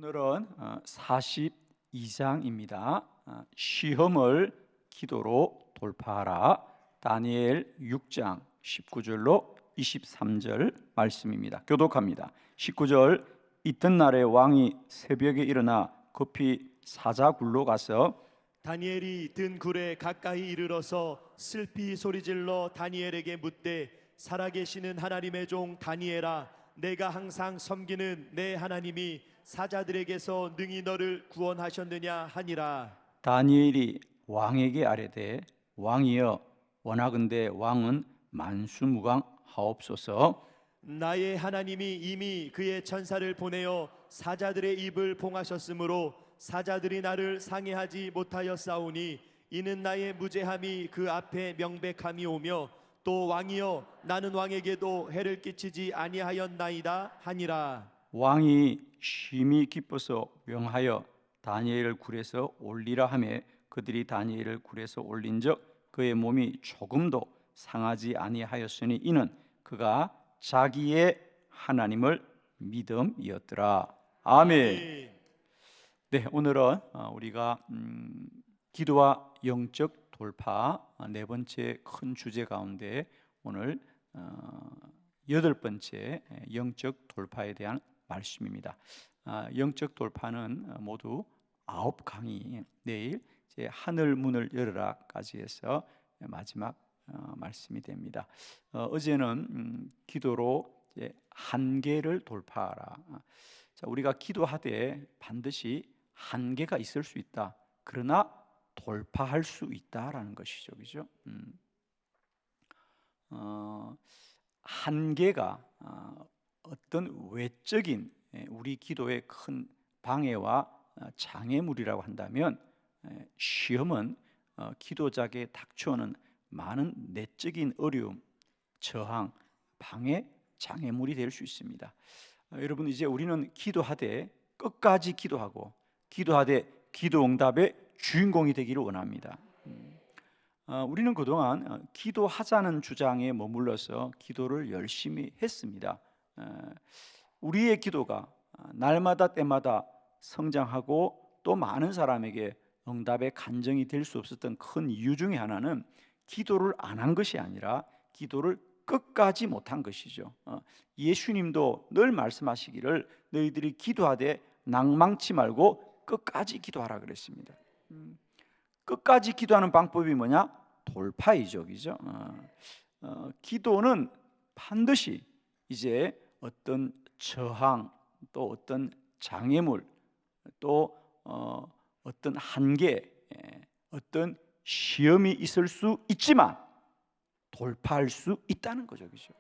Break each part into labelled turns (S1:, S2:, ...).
S1: 오늘은 42장입니다. 시험을 기도로 돌파하라. 다니엘 6장 19절로 23절 말씀입니다. 교독합니다. 19절, 이튿날에 왕이 새벽에 일어나 급히 사자굴로 가서
S2: 다니엘이 든 굴에 가까이 이르러서 슬피 소리질러 다니엘에게 묻되, 살아계시는 하나님의 종 다니엘아, 내가 항상 섬기는 내 하나님이 사자들에게서 능히 너를 구원하셨느냐 하니라.
S1: 다니엘이 왕에게 아뢰되, 왕이여, 원하건대 왕은 만수무강하옵소서.
S2: 나의 하나님이 이미 그의 천사를 보내어 사자들의 입을 봉하셨으므로 사자들이 나를 상해하지 못하였사오니, 이는 나의 무죄함이 그 앞에 명백함이 오며, 또 왕이여, 나는 왕에게도 해를 끼치지 아니하였나이다 하니라.
S1: 왕이 심히 기뻐서 명하여 다니엘을 굴에서 올리라 하매 그들이 다니엘을 굴에서 올린즉 그의 몸이 조금도 상하지 아니하였으니 이는 그가 자기의 하나님을 믿음이었더라. 아멘. 네, 오늘은 우리가 기도와 영적 돌파 네 번째 큰 주제 가운데 오늘 여덟 번째 영적 돌파에 대한 말씀입니다. 영적 돌파는 모두 9강의, 내일 이제 하늘 문을 열어라까지 해서 마지막 말씀이 됩니다. 어제는 기도로 이제 한계를 돌파하라. 자, 우리가 기도하되 반드시 한계가 있을 수 있다. 그러나 돌파할 수 있다라는 것이죠, 그죠? 한계가 어떤 외적인 우리 기도의 큰 방해와 장애물이라고 한다면, 시험은 기도자에게 닥쳐오는 많은 내적인 어려움, 저항, 방해, 장애물이 될 수 있습니다. 여러분, 이제 우리는 기도하되 끝까지 기도하고 기도하되 기도 응답의 주인공이 되기를 원합니다. 우리는 그동안 기도하자는 주장에 머물러서 기도를 열심히 했습니다. 우리의 기도가 날마다 때마다 성장하고 또 많은 사람에게 응답의 간증이 될 수 없었던 큰 이유 중에 하나는 기도를 안 한 것이 아니라 기도를 끝까지 못한 것이죠. 예수님도 늘 말씀하시기를 너희들이 기도하되 낭망치 말고 끝까지 기도하라 그랬습니다. 끝까지 기도하는 방법이 뭐냐? 돌파이죠, 그죠? 기도는 반드시 이제 어떤 저항, 또 어떤 장애물, 또 어떤 한계, 어떤 시험이 있을 수 있지만 돌파할 수 있다는 거죠, 그죠?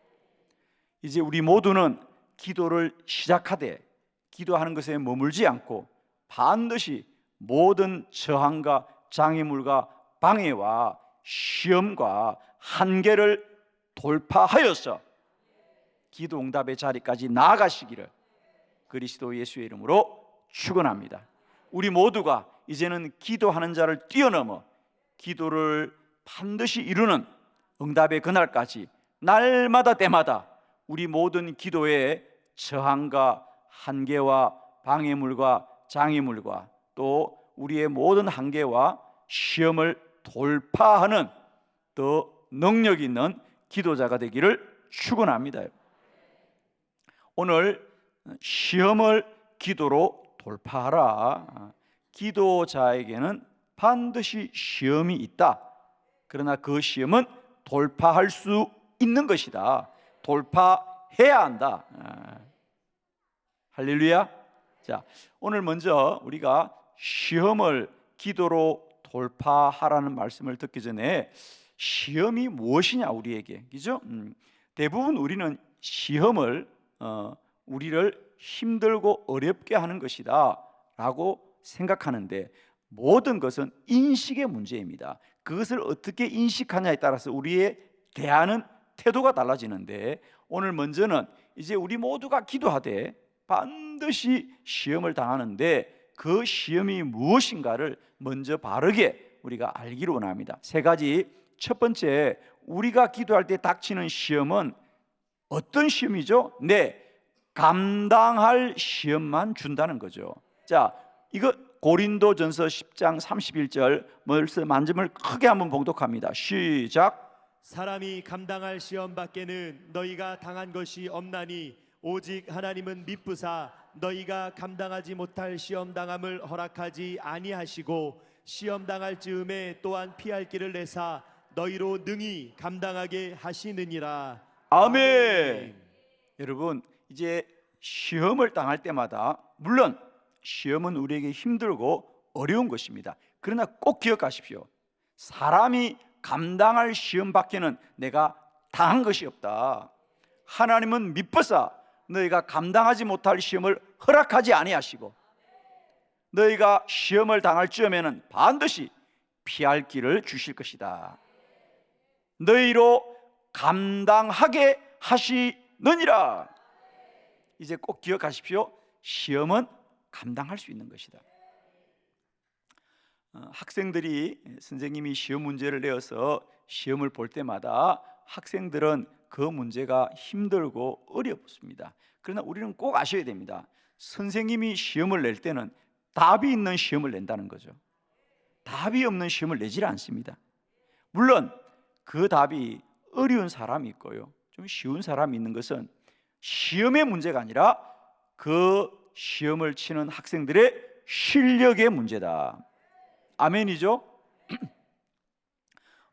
S1: 이제 우리 모두는 기도를 시작하되 기도하는 것에 머물지 않고 반드시 모든 저항과 장애물과 방해와 시험과 한계를 돌파하여서 기도 응답의 자리까지 나아가시기를 그리스도 예수의 이름으로 축원합니다. 우리 모두가 이제는 기도하는 자를 뛰어넘어 기도를 반드시 이루는 응답의 그날까지 날마다 때마다 우리 모든 기도의 저항과 한계와 방해물과 장애물과 또 우리의 모든 한계와 시험을 돌파하는 더 능력 있는 기도자가 되기를 축원합니다. 오늘 시험을 기도로 돌파하라. 기도자에게는 반드시 시험이 있다. 그러나 그 시험은 돌파할 수 있는 것이다. 돌파해야 한다. 할렐루야. 자, 오늘 먼저 우리가 시험을 기도로 돌파하라는 말씀을 듣기 전에 시험이 무엇이냐 우리에게, 그죠? 대부분 우리는 시험을 우리를 힘들고 어렵게 하는 것이다 라고 생각하는데, 모든 것은 인식의 문제입니다. 그것을 어떻게 인식하냐에 따라서 우리의 대하는 태도가 달라지는데, 오늘 먼저는 이제 우리 모두가 기도하되 반드시 시험을 당하는데 그 시험이 무엇인가를 먼저 바르게 우리가 알기를 원합니다. 세 가지. 첫 번째, 우리가 기도할 때 닥치는 시험은 어떤 시험이죠? 네, 감당할 시험만 준다는 거죠. 자, 이거 고린도전서 10장 31절 말씀을 크게 한번 봉독합니다. 시작.
S2: 사람이 감당할 시험 밖에는 너희가 당한 것이 없나니 오직 하나님은 미쁘사 너희가 감당하지 못할 시험 당함을 허락하지 아니하시고 시험 당할 즈음에 또한 피할 길을 내사 너희로 능히 감당하게 하시느니라.
S1: 아멘. 여러분, 이제 시험을 당할 때마다 물론 시험은 우리에게 힘들고 어려운 것입니다. 그러나 꼭 기억하십시오. 사람이 감당할 시험 밖에는 내가 당한 것이 없다. 하나님은 미쁘사 너희가 감당하지 못할 시험을 허락하지 아니하시고 너희가 시험을 당할 즈음에는 반드시 피할 길을 주실 것이다. 너희로 감당하게 하시느니라. 이제 꼭 기억하십시오. 시험은 감당할 수 있는 것이다. 학생들이 선생님이 시험 문제를 내어서 시험을 볼 때마다 학생들은 그 문제가 힘들고 어렵습니다. 그러나 우리는 꼭 아셔야 됩니다. 선생님이 시험을 낼 때는 답이 있는 시험을 낸다는 거죠. 답이 없는 시험을 내질 않습니다. 물론 그 답이 어려운 사람이 있고요, 좀 쉬운 사람이 있는 것은 시험의 문제가 아니라 그 시험을 치는 학생들의 실력의 문제다. 아멘이죠?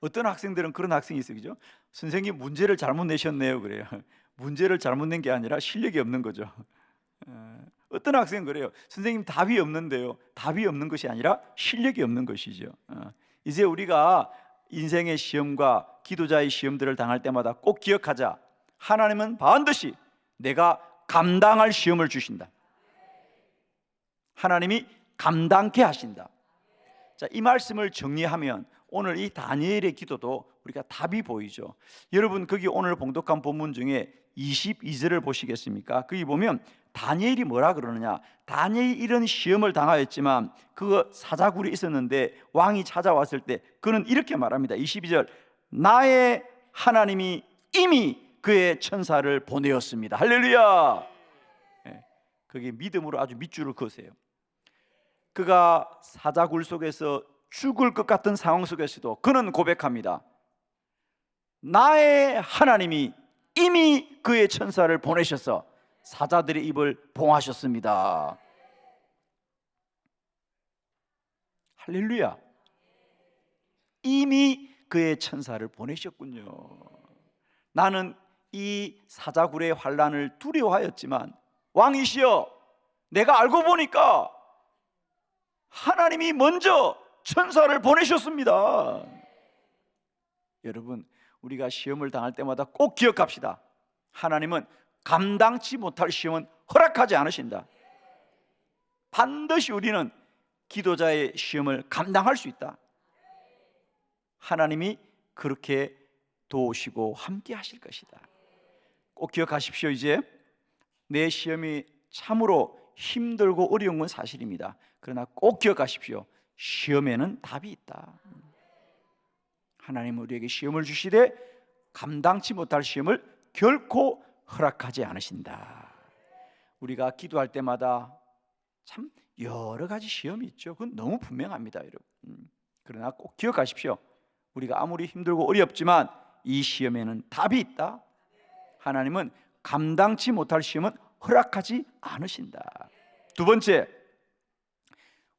S1: 어떤 학생들은 그런 학생이 있어요. 그죠? 선생님 문제를 잘못 내셨네요. 그래요. 문제를 잘못 낸 게 아니라 실력이 없는 거죠. 어떤 학생은 그래요. 선생님 답이 없는데요. 답이 없는 것이 아니라 실력이 없는 것이죠. 이제 우리가 인생의 시험과 기도자의 시험들을 당할 때마다 꼭 기억하자. 하나님은 반드시 내가 감당할 시험을 주신다. 하나님이 감당케 하신다. 자, 이 말씀을 정리하면 오늘 이 다니엘의 기도도 우리가 답이 보이죠. 여러분, 거기 오늘 봉독한 본문 중에 22절을 보시겠습니까? 거기 보면 다니엘이 뭐라 그러느냐, 다니엘이 이런 시험을 당하였지만 그 사자굴이 있었는데 왕이 찾아왔을 때 그는 이렇게 말합니다. 22절, 나의 하나님이 이미 그의 천사를 보내었습니다. 할렐루야. 거기 믿음으로 아주 밑줄을 그으세요. 그가 사자굴 속에서 죽을 것 같은 상황 속에서도 그는 고백합니다. 나의 하나님이 이미 그의 천사를 보내셔서 사자들의 입을 봉하셨습니다. 할렐루야. 이미 그의 천사를 보내셨군요. 나는 이 사자굴의 환난을 두려워하였지만 왕이시여, 내가 알고 보니까 하나님이 먼저 천사를 보내셨습니다. 여러분, 우리가 시험을 당할 때마다 꼭 기억합시다. 하나님은 감당치 못할 시험은 허락하지 않으신다. 반드시 우리는 기도자의 시험을 감당할 수 있다. 하나님이 그렇게 도우시고 함께 하실 것이다. 꼭 기억하십시오. 이제 내 시험이 참으로 힘들고 어려운 건 사실입니다. 그러나 꼭 기억하십시오. 시험에는 답이 있다. 하나님은 우리에게 시험을 주시되 감당치 못할 시험을 결코 허락하지 않으신다. 우리가 기도할 때마다 참 여러 가지 시험이 있죠. 그건 너무 분명합니다, 여러분. 그러나 꼭 기억하십시오. 우리가 아무리 힘들고 어렵지만 이 시험에는 답이 있다. 하나님은 감당치 못할 시험은 허락하지 않으신다. 두 번째,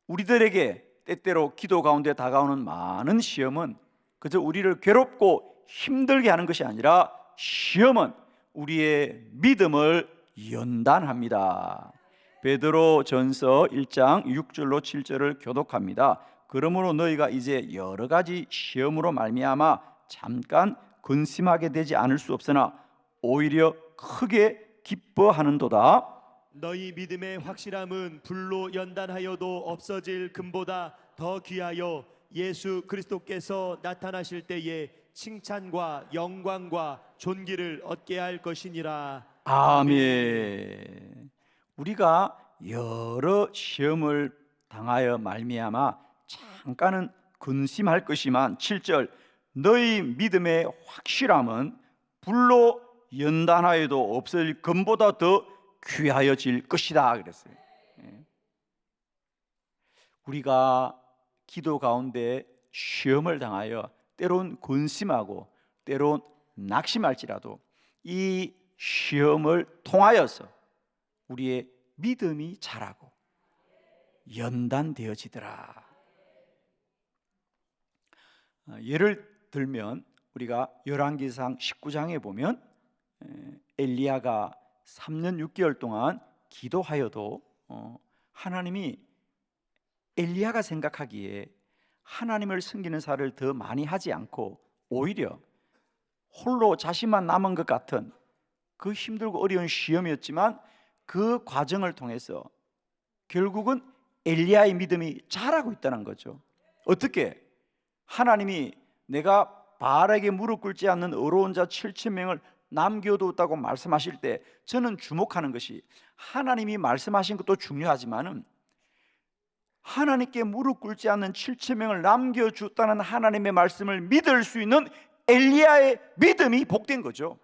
S1: 우리들에게 때때로 기도 가운데 다가오는 많은 시험은 그저 우리를 괴롭고 힘들게 하는 것이 아니라 시험은 우리의 믿음을 연단합니다. 베드로전서 1장 6절로 7절을 교독합니다. 그러므로 너희가 이제 여러 가지 시험으로 말미암아 잠깐 근심하게 되지 않을 수 없으나 오히려 크게 기뻐하는도다.
S2: 너희 믿음의 확실함은 불로 연단하여도 없어질 금보다 더 귀하여 예수 그리스도께서 나타나실 때에 칭찬과 영광과 존귀를 얻게 할 것이니라.
S1: 아멘. 우리가 여러 시험을 당하여 말미암아 잠깐은 근심할 것이만 7절, 너희 믿음의 확실함은 불로 연단하여도 없어질 금보다 더 귀하여질 것이다 그랬어요. 우리가 기도 가운데 시험을 당하여 때론 근심하고 때론 낙심할지라도 이 시험을 통하여서 우리의 믿음이 자라고 연단되어지더라. 예를 들면 우리가 열왕기상 19장에 보면 엘리야가 3년 6개월 동안 기도하여도 하나님이 엘리야가 생각하기에 하나님을 섬기는 사를 더 많이 하지 않고 오히려 홀로 자신만 남은 것 같은 그 힘들고 어려운 시험이었지만 그 과정을 통해서 결국은 엘리야의 믿음이 자라고 있다는 거죠. 어떻게? 하나님이 내가 바알에게 무릎 꿇지 않는 어려운 자 7,000명을 남겨두었다고 말씀하실 때 저는 주목하는 것이 하나님이 말씀하신 것도 중요하지만은 하나님께 무릎 꿇지 않는 7,000명을 남겨주었다는 하나님의 말씀을 믿을 수 있는 엘리야의 믿음이 복된 거죠.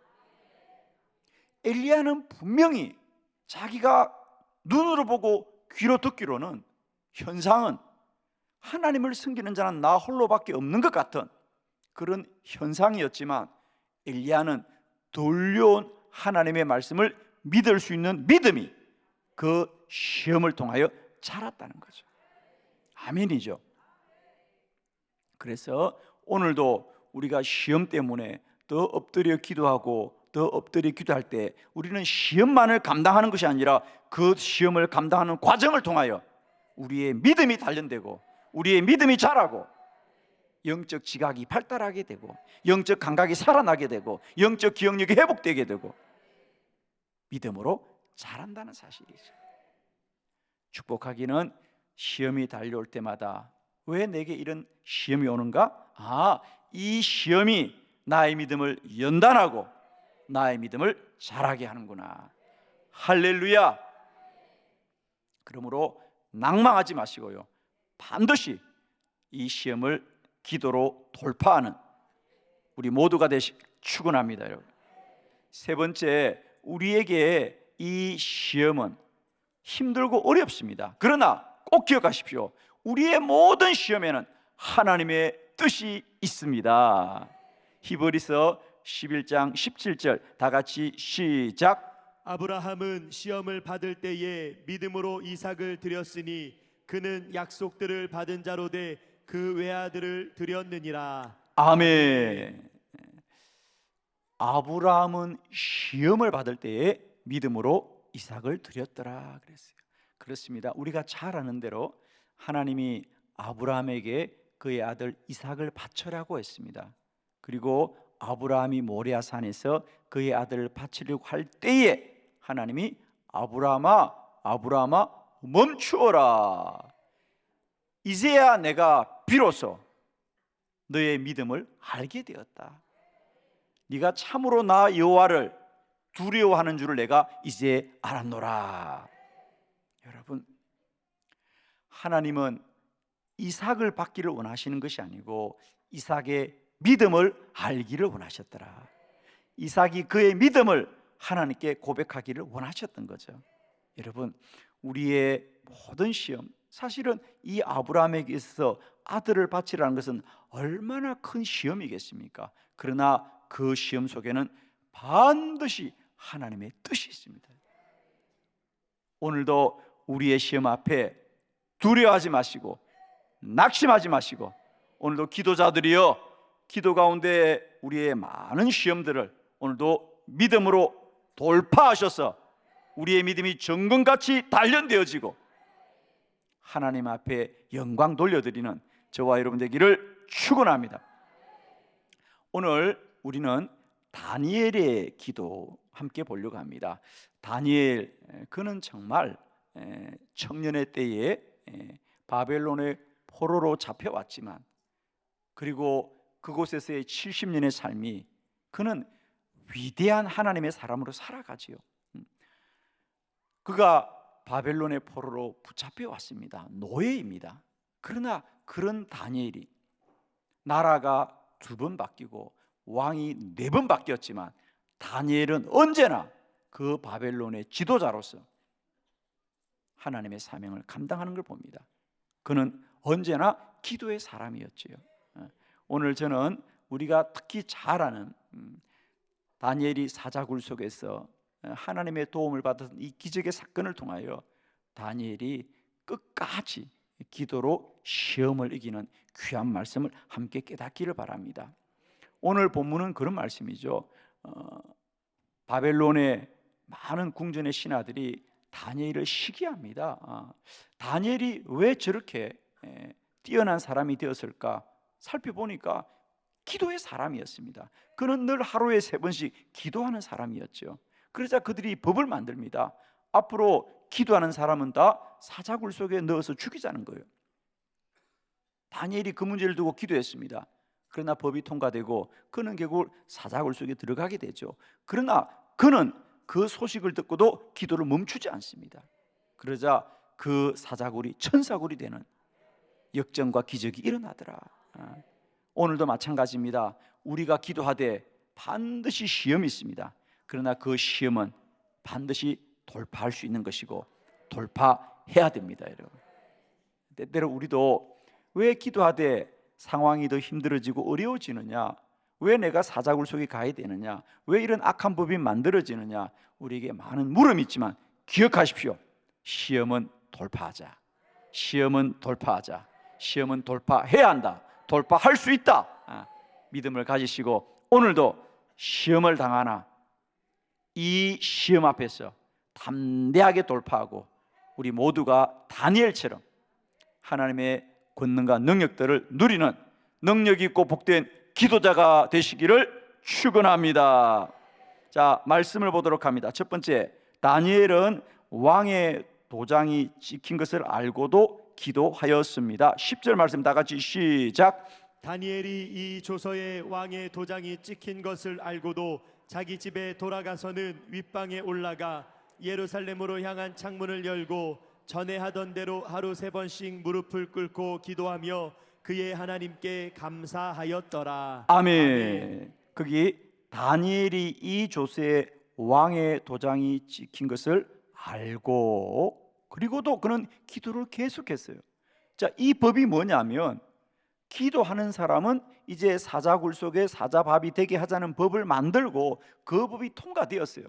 S1: 엘리야는 분명히 자기가 눈으로 보고 귀로 듣기로는 현상은 하나님을 섬기는 자는 나 홀로밖에 없는 것 같은 그런 현상이었지만 엘리야는 돌려온 하나님의 말씀을 믿을 수 있는 믿음이 그 시험을 통하여 자랐다는 거죠. 아멘이죠. 그래서 오늘도 우리가 시험 때문에 더 엎드려 기도하고 더 엎드려 기도할 때 우리는 시험만을 감당하는 것이 아니라 그 시험을 감당하는 과정을 통하여 우리의 믿음이 단련되고 우리의 믿음이 자라고 영적 지각이 발달하게 되고 영적 감각이 살아나게 되고 영적 기억력이 회복되게 되고 믿음으로 자란다는 사실이죠. 축복하기는 시험이 달려올 때마다 왜 내게 이런 시험이 오는가? 이 시험이 나의 믿음을 연단하고 나의 믿음을 자라게 하는구나. 할렐루야. 그러므로 낭망하지 마시고요, 반드시 이 시험을 기도로 돌파하는 우리 모두가 되시 축원합니다. 여러분, 세 번째, 우리에게 이 시험은 힘들고 어렵습니다. 그러나 꼭 기억하십시오. 우리의 모든 시험에는 하나님의 뜻이 있습니다. 히브리서 11장 17절 다 같이 시작.
S2: 아브라함은 시험을 받을 때에 믿음으로 이삭을 드렸으니 그는 약속들을 받은 자로 돼 그 외아들을 드렸느니라.
S1: 아멘. 아브라함은 시험을 받을 때에 믿음으로 이삭을 드렸더라 그랬어요. 그렇습니다. 우리가 잘 아는 대로 하나님이 아브라함에게 그의 아들 이삭을 바쳐라고 했습니다. 그리고 아브라함이 모리아 산에서 그의 아들을 바치려고 할 때에 하나님이 아브라함아, 아브라함아 멈추어라. 이제야 내가 비로소 너의 믿음을 알게 되었다. 네가 참으로 나 여호와를 두려워하는 줄을 내가 이제 알았노라. 여러분, 하나님은 이삭을 받기를 원하시는 것이 아니고 이삭의 믿음을 알기를 원하셨더라. 이삭이 그의 믿음을 하나님께 고백하기를 원하셨던 거죠. 여러분, 우리의 모든 시험, 사실은 이 아브라함에게 있어서 아들을 바치라는 것은 얼마나 큰 시험이겠습니까? 그러나 그 시험 속에는 반드시 하나님의 뜻이 있습니다. 오늘도 우리의 시험 앞에 두려워하지 마시고 낙심하지 마시고, 오늘도 기도자들이여 기도 가운데 우리의 많은 시험들을 오늘도 믿음으로 돌파하셔서 우리의 믿음이 정금같이 단련되어지고 하나님 앞에 영광 돌려드리는 저와 여러분 되기를 축원합니다. 오늘 우리는 다니엘의 기도 함께 보려고 합니다. 다니엘, 그는 정말 청년의 때에 바벨론의 포로로 잡혀왔지만 그리고 그곳에서의 70년의 삶이 그는 위대한 하나님의 사람으로 살아가지요. 그가 바벨론의 포로로 붙잡혀 왔습니다. 노예입니다. 그러나 그런 다니엘이 나라가 2번 바뀌고 왕이 4번 바뀌었지만 다니엘은 언제나 그 바벨론의 지도자로서 하나님의 사명을 감당하는 걸 봅니다. 그는 언제나 기도의 사람이었지요. 오늘 저는 우리가 특히 잘 아는 다니엘이 사자굴 속에서 하나님의 도움을 받은 이 기적의 사건을 통하여 다니엘이 끝까지 기도로 시험을 이기는 귀한 말씀을 함께 깨닫기를 바랍니다. 오늘 본문은 그런 말씀이죠. 바벨론의 많은 궁전의 신하들이 다니엘을 시기합니다. 다니엘이 왜 저렇게 뛰어난 사람이 되었을까 살펴보니까 기도의 사람이었습니다. 그는 늘 하루에 3번씩 기도하는 사람이었죠. 그러자 그들이 법을 만듭니다. 앞으로 기도하는 사람은 다 사자굴 속에 넣어서 죽이자는 거예요. 다니엘이 그 문제를 두고 기도했습니다. 그러나 법이 통과되고 그는 결국 사자굴 속에 들어가게 되죠. 그러나 그는 그 소식을 듣고도 기도를 멈추지 않습니다. 그러자 그 사자굴이 천사굴이 되는 역전과 기적이 일어나더라. 오늘도 마찬가지입니다. 우리가 기도하되 반드시 시험이 있습니다. 그러나 그 시험은 반드시 돌파할 수 있는 것이고 돌파해야 됩니다, 여러분. 때때로 우리도 왜 기도하되 상황이 더 힘들어지고 어려워지느냐, 왜 내가 사자굴 속에 가야 되느냐, 왜 이런 악한 법이 만들어지느냐, 우리에게 많은 물음이 있지만 기억하십시오. 시험은 돌파하자. 시험은 돌파하자. 시험은 돌파해야 한다. 돌파할 수 있다. 믿음을 가지시고 오늘도 시험을 당하나 이 시험 앞에서 담대하게 돌파하고 우리 모두가 다니엘처럼 하나님의 권능과 능력들을 누리는 능력 있고 복된 기도자가 되시기를 축원합니다. 자, 말씀을 보도록 합니다. 첫 번째, 다니엘은 왕의 도장이 찍힌 것을 알고도 기도하였습니다. 10절 말씀 다 같이 시작.
S2: 다니엘이 이 조서에 왕의 도장이 찍힌 것을 알고도 자기 집에 돌아가서는 윗방에 올라가 예루살렘으로 향한 창문을 열고 전에 하던 대로 하루 3번씩 무릎을 꿇고 기도하며 그의 하나님께 감사하였더라.
S1: 아멘. 거기 다니엘이 이 조서에 왕의 도장이 찍힌 것을 알고 그리고도 그는 기도를 계속했어요. 자, 이 법이 뭐냐면 기도하는 사람은 이제 사자굴 속에 사자밥이 되게 하자는 법을 만들고 그 법이 통과되었어요.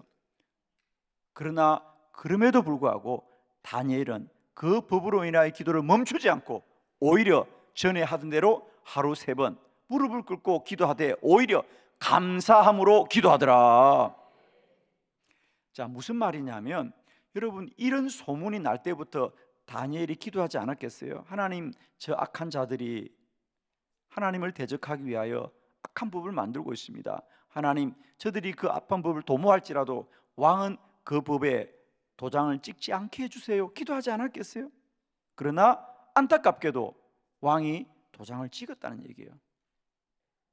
S1: 그러나 그럼에도 불구하고 다니엘은 그 법으로 인하여 기도를 멈추지 않고 오히려 전에 하던 대로 하루 3번 무릎을 꿇고 기도하되 오히려 감사함으로 기도하더라. 자, 무슨 말이냐면 여러분, 이런 소문이 날 때부터 다니엘이 기도하지 않았겠어요? 하나님, 저 악한 자들이 하나님을 대적하기 위하여 악한 법을 만들고 있습니다. 하나님, 저들이 그 악한 법을 도모할지라도 왕은 그 법에 도장을 찍지 않게 해주세요. 기도하지 않았겠어요? 그러나 안타깝게도 왕이 도장을 찍었다는 얘기예요.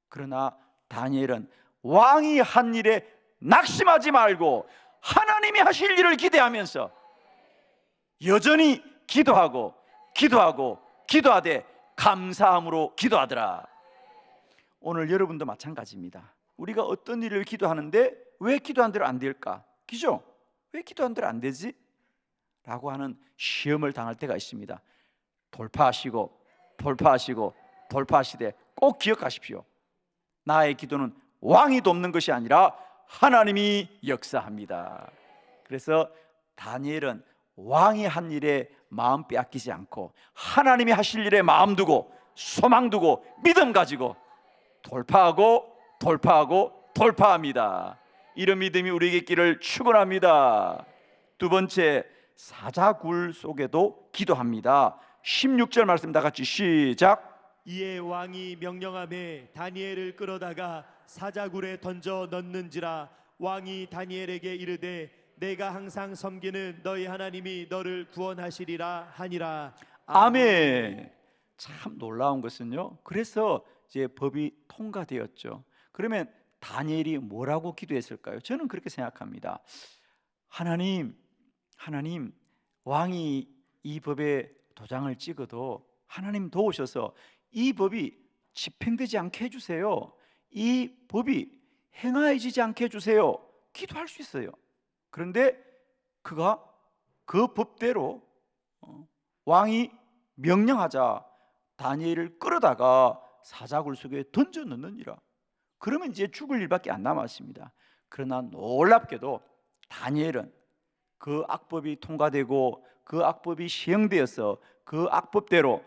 S1: 그러나 다니엘은 왕이 한 일에 낙심하지 말고 하나님이 하실 일을 기대하면서 여전히 기도하고 기도하되 감사함으로 기도하더라. 오늘 여러분도 마찬가지입니다. 우리가 어떤 일을 기도하는데 왜 기도한 대로 안 될까? 그죠? 왜 기도한 대로 안 되지? 라고 하는 시험을 당할 때가 있습니다. 돌파하시되 꼭 기억하십시오. 나의 기도는 왕이 돕는 것이 아니라 하나님이 역사합니다. 그래서 다니엘은 왕이 한 일에 마음 빼앗기지 않고 하나님이 하실 일에 마음 두고 소망 두고 믿음 가지고 돌파합니다. 이런 믿음이 우리에게 있기를 축원합니다. 두 번째, 사자굴 속에도 기도합니다. 16절 말씀 다 같이 시작.
S2: 이에 왕이 명령하매 다니엘을 끌어다가 사자굴에 던져 넣는지라. 왕이 다니엘에게 이르되 내가 항상 섬기는 너희 하나님이 너를 구원하시리라 하니라.
S1: 아멘. 참 놀라운 것은요, 그래서 이제 법이 통과되었죠. 그러면 다니엘이 뭐라고 기도했을까요? 저는 그렇게 생각합니다. 하나님, 왕이 이 법에 도장을 찍어도 하나님 도우셔서 이 법이 집행되지 않게 해주세요. 이 법이 행하여지지 않게 해주세요. 기도할 수 있어요. 그런데 그가 그 법대로 왕이 명령하자 다니엘을 끌어다가 사자굴 속에 던져 넣느니라. 그러면 이제 죽을 일밖에 안 남았습니다. 그러나 놀랍게도 다니엘은 그 악법이 통과되고 그 악법이 시행되어서 그 악법대로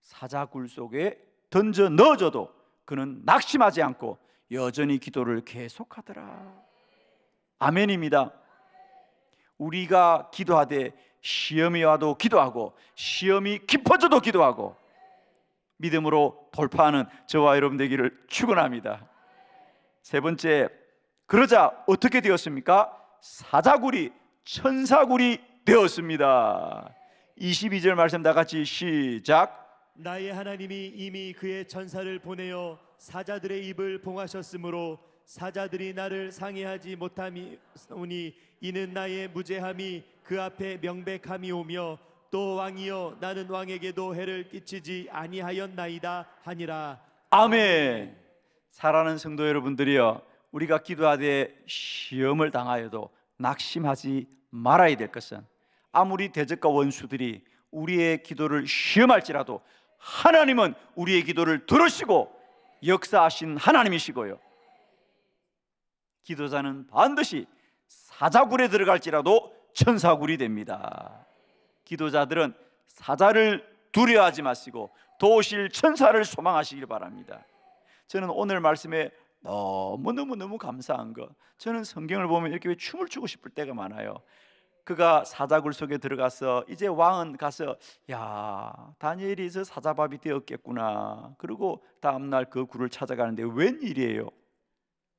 S1: 사자굴 속에 던져 넣어줘도 그는 낙심하지 않고 여전히 기도를 계속하더라. 아멘입니다. 우리가 기도하되 시험이 와도 기도하고 시험이 깊어져도 기도하고 믿음으로 돌파하는 저와 여러분 되기를 축원합니다. 세 번째, 그러자 어떻게 되었습니까? 사자굴이 천사굴이 되었습니다. 22절 말씀 다 같이 시작.
S2: 나의 하나님이 이미 그의 천사를 보내어 사자들의 입을 봉하셨으므로 사자들이 나를 상해하지 못하오니 이는 나의 무죄함이 그 앞에 명백함이 오며 또 왕이여 나는 왕에게도 해를 끼치지 아니하였나이다 하니라.
S1: 아멘. 사랑하는 성도 여러분들이여, 우리가 기도하되 시험을 당하여도 낙심하지 말아야 될 것은 아무리 대적과 원수들이 우리의 기도를 시험할지라도 하나님은 우리의 기도를 들으시고 역사하신 하나님이시고요, 기도자는 반드시 사자굴에 들어갈지라도 천사굴이 됩니다. 기도자들은 사자를 두려워하지 마시고 도우실 천사를 소망하시길 바랍니다. 저는 오늘 말씀에 너무 감사한 거, 저는 성경을 보면 이렇게 춤을 추고 싶을 때가 많아요. 그가 사자굴 속에 들어가서 이제 왕은 가서 야, 다니엘이 저 사자밥이 되었겠구나. 그리고 다음날 그 굴을 찾아가는데 웬일이에요?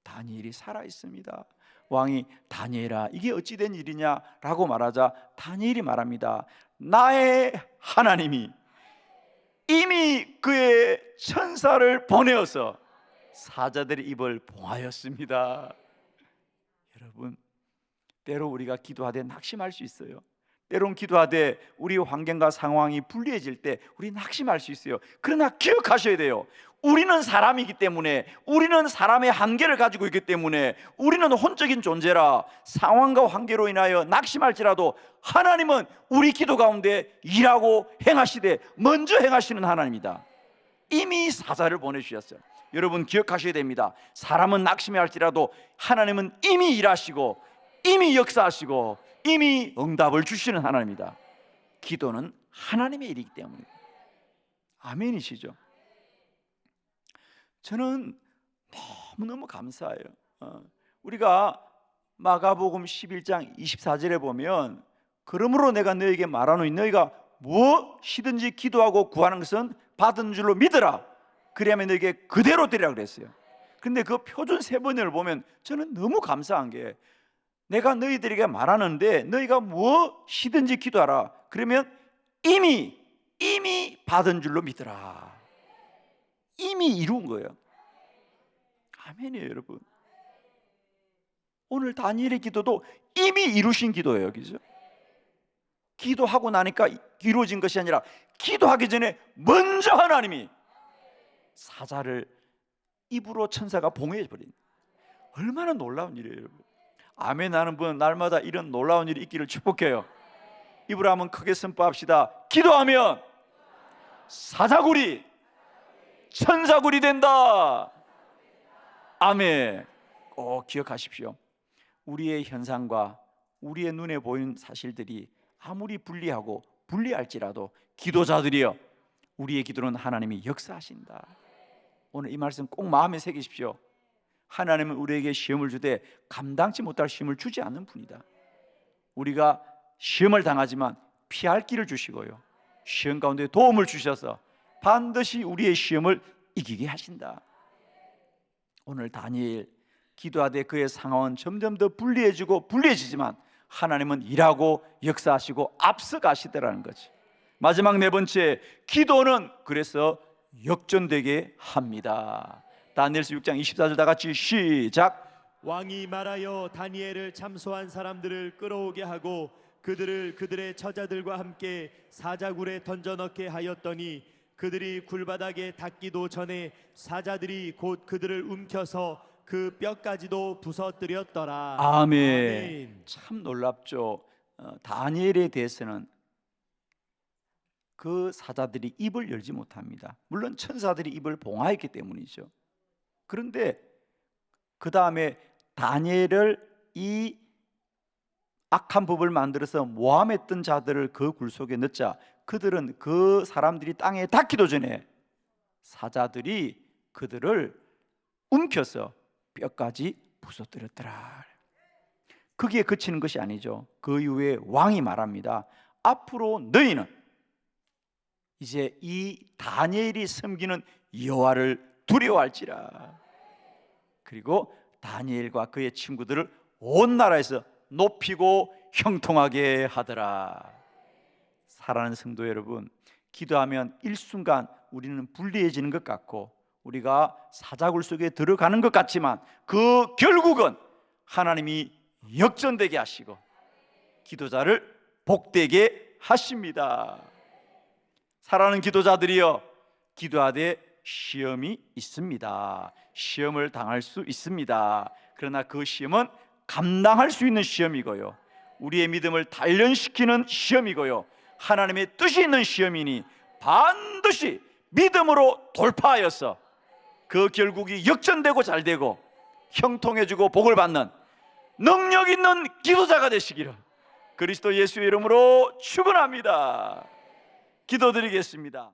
S1: 다니엘이 살아있습니다. 왕이 다니엘아 이게 어찌된 일이냐라고 말하자 다니엘이 말합니다. 나의 하나님이 이미 그의 천사를 보내어서 사자들의 입을 봉하였습니다. 여러분, 때로 우리가 기도하되 낙심할 수 있어요. 때론 기도하되 우리 환경과 상황이 불리해질 때 우리 낙심할 수 있어요. 그러나 기억하셔야 돼요. 우리는 사람이기 때문에, 우리는 사람의 한계를 가지고 있기 때문에, 우리는 혼적인 존재라 상황과 관계로 인하여 낙심할지라도 하나님은 우리 기도 가운데 일하고 행하시되 먼저 행하시는 하나님이다. 이미 사자를 보내주셨어요. 여러분 기억하셔야 됩니다. 사람은 낙심해 할지라도 하나님은 이미 일하시고 이미 역사하시고 이미 응답을 주시는 하나님이다. 기도는 하나님의 일이기 때문에. 아멘이시죠? 저는 너무너무 감사해요. 우리가 마가복음 11장 24절에 보면 그러므로 내가 너에게 말하노니 너희가 무엇이든지 기도하고 구하는 것은 받은 줄로 믿으라. 그리하면 너에게 그대로 되리라 그랬어요. 그런데 그 표준 세 번을 보면 저는 너무 감사한 게, 내가 너희들에게 말하는데 너희가 무엇이든지 기도하라. 그러면 이미 받은 줄로 믿으라. 이미 이룬 거예요. 아멘이에요, 여러분. 오늘 다니엘의 기도도 이미 이루신 기도예요, 그죠? 기도하고 나니까 이루어진 것이 아니라 기도하기 전에 먼저 하나님이 사자를 입으로 천사가 봉해 버린, 얼마나 놀라운 일이에요, 여러분. 아멘 하는 분 날마다 이런 놀라운 일이 있기를 축복해요. 입으로 한번 크게 선포합시다. 기도하면 사자굴이 천사굴이 된다. 아멘. 꼭 기억하십시오. 우리의 현상과 우리의 눈에 보이는 사실들이 아무리 불리하고 불리할지라도 기도자들이여, 우리의 기도는 하나님이 역사하신다. 오늘 이 말씀 꼭 마음에 새기십시오. 하나님은 우리에게 시험을 주되 감당치 못할 시험을 주지 않는 분이다. 우리가 시험을 당하지만 피할 길을 주시고요, 시험 가운데 도움을 주셔서 반드시 우리의 시험을 이기게 하신다. 오늘 다니엘 기도하되 그의 상황은 점점 더 불리해지고 불리해지지만 하나님은 일하고 역사하시고 앞서가시더라는 거지. 마지막 네 번째, 기도는 그래서 역전되게 합니다. 다니엘서 6장 24절 다 같이 시작.
S2: 왕이 말하여 다니엘을 참소한 사람들을 끌어오게 하고 그들을 그들의 처자들과 함께 사자굴에 던져 넣게 하였더니 그들이 굴바닥에 닿기도 전에 사자들이 곧 그들을 움켜서 그 뼈까지도 부서뜨렸더라.
S1: 아멘. 참 놀랍죠. 다니엘에 대해서는 그 사자들이 입을 열지 못합니다. 물론 천사들이 입을 봉하였기 때문이죠. 그런데 그 다음에 다니엘을 이 악한 법을 만들어서 모함했던 자들을 그 굴 속에 넣자 그들은 그 사람들이 땅에 닿기도 전에 사자들이 그들을 움켜서 뼈까지 부서뜨렸더라. 거기에 그치는 것이 아니죠. 그 이후에 왕이 말합니다. 앞으로 너희는 이제 이 다니엘이 섬기는 여호와를 두려워할지라. 그리고 다니엘과 그의 친구들을 온 나라에서 높이고 형통하게 하더라. 사랑하는 성도 여러분, 기도하면 일순간 우리는 불리해지는 것 같고 우리가 사자굴 속에 들어가는 것 같지만 그 결국은 하나님이 역전되게 하시고 기도자를 복되게 하십니다. 사랑하는 기도자들이여, 기도하되 시험이 있습니다. 시험을 당할 수 있습니다. 그러나 그 시험은 감당할 수 있는 시험이고요, 우리의 믿음을 단련시키는 시험이고요, 하나님의 뜻이 있는 시험이니 반드시 믿음으로 돌파하여서 그 결국이 역전되고 잘되고 형통해지고 복을 받는 능력 있는 기도자가 되시기를 그리스도 예수의 이름으로 축원합니다. 기도드리겠습니다.